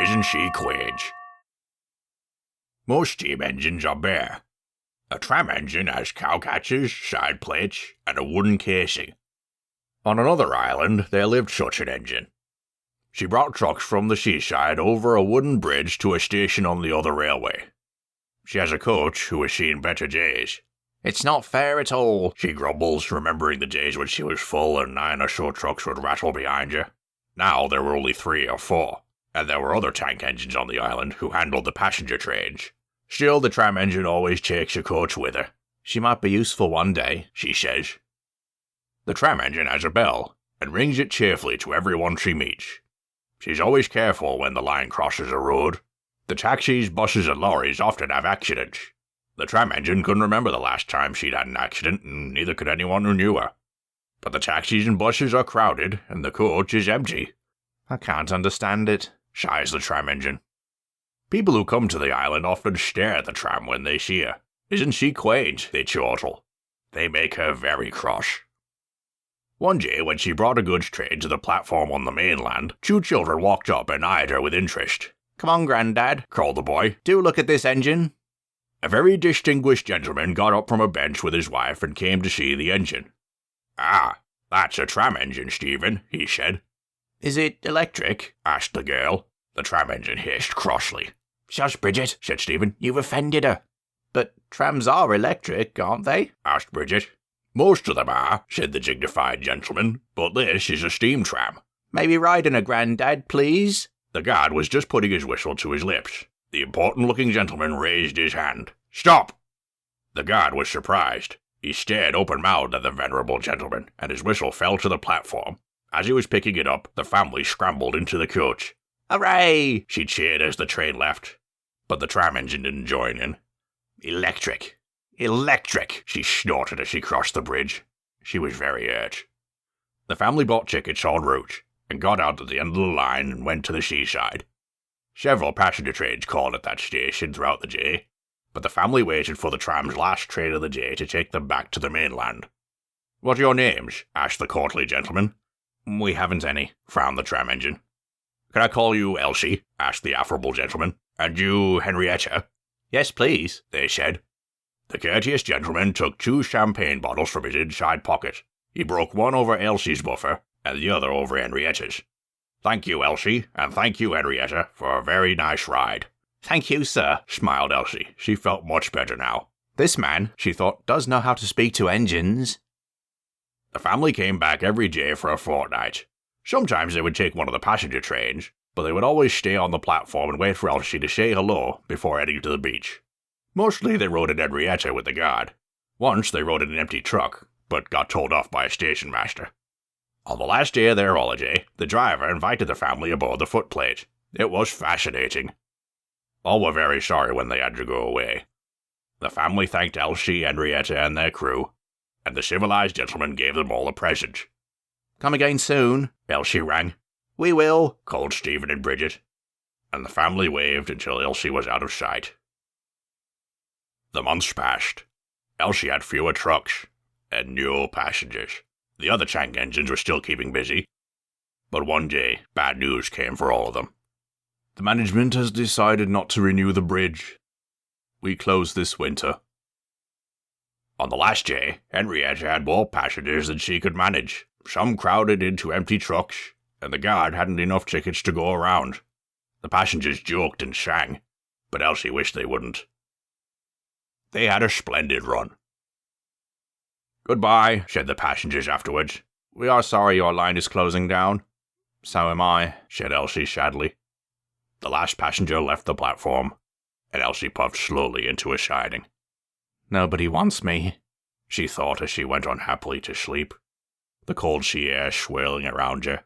Isn't she quainch? Most steam engines are bare. A tram engine has cowcatchers, side plates, and a wooden casing. On another island, there lived such an engine. She brought trucks from the seaside over a wooden bridge to a station on the other railway. She has a coach who has seen better days. It's not fair at all, she grumbles, remembering the days when she was full and 9 or so trucks would rattle behind her. Now there were only 3 or 4, and there were other tank engines on the island who handled the passenger trains. Still, the tram engine always takes a coach with her. She might be useful one day, she says. The tram engine has a bell, and rings it cheerfully to everyone she meets. She's always careful when the line crosses a road. The taxis, buses, and lorries often have accidents. The tram engine couldn't remember the last time she'd had an accident, and neither could anyone who knew her. But the taxis and buses are crowded, and the coach is empty. I can't understand it, sighs the tram engine. People who come to the island often stare at the tram when they see her. Isn't she quainch, they chortle. They make her very cross. One day, when she brought a goods train to the platform on the mainland, 2 children walked up and eyed her with interest. Come on, Grandad, called the boy. Do look at this engine. A very distinguished gentleman got up from a bench with his wife and came to see the engine. Ah, that's a tram engine, Stephen, he said. Is it electric? Asked the girl. The tram engine hissed crossly. Shush, Bridget, said Stephen. You've offended her. But trams are electric, aren't they? Asked Bridget. Most of them are, said the dignified gentleman, but this is a steam tram. Maybe ride in a, Grandad, please? The guard was just putting his whistle to his lips. The important-looking gentleman raised his hand. Stop! The guard was surprised. He stared open-mouthed at the venerable gentleman, and his whistle fell to the platform. As he was picking it up, the family scrambled into the coach. Hooray! She cheered as the train left. But the tram engine didn't join in. Electric! Electric! She snorted as she crossed the bridge. She was very hurt. The family bought tickets en route, and got out at the end of the line and went to the seaside. Several passenger trains called at that station throughout the day, but the family waited for the tram's last train of the day to take them back to the mainland. What are your names? Asked the courtly gentleman. We haven't any, frowned the tram engine. Can I call you Elsie? Asked the affable gentleman. And you Henrietta? Yes, please, they said. The courteous gentleman took 2 champagne bottles from his inside pocket. He broke one over Elsie's buffer, and the other over Henrietta's. Thank you, Elsie, and thank you, Henrietta, for a very nice ride. Thank you, sir, smiled Elsie. She felt much better now. This man, she thought, does know how to speak to engines. The family came back every day for a fortnight. Sometimes they would take one of the passenger trains, but they would always stay on the platform and wait for Elsie to say hello before heading to the beach. Mostly they rode in Henrietta with the guard. Once they rode in an empty truck, but got told off by a station master. On the last day of their holiday, the driver invited the family aboard the footplate. It was fascinating. All were very sorry when they had to go away. The family thanked Elsie, Henrietta, and their crew, and the civilized gentleman gave them all a present. Come again soon, Elsie rang. We will, called Stephen and Bridget, and the family waved until Elsie was out of sight. The months passed. Elsie had fewer trucks, and no passengers. The other tank engines were still keeping busy. But one day, bad news came for all of them. The management has decided not to renew the bridge. We close this winter. On the last day, Henrietta had more passengers than she could manage. Some crowded into empty trucks, and the guard hadn't enough tickets to go around. The passengers joked and sang, but Elsie wished they wouldn't. They had a splendid run. Goodbye, said the passengers afterwards. We are sorry your line is closing down. So am I, said Elsie sadly. The last passenger left the platform, and Elsie puffed slowly into a siding. Nobody wants me, she thought as she went unhappily to sleep, the cold sea air swirling around her.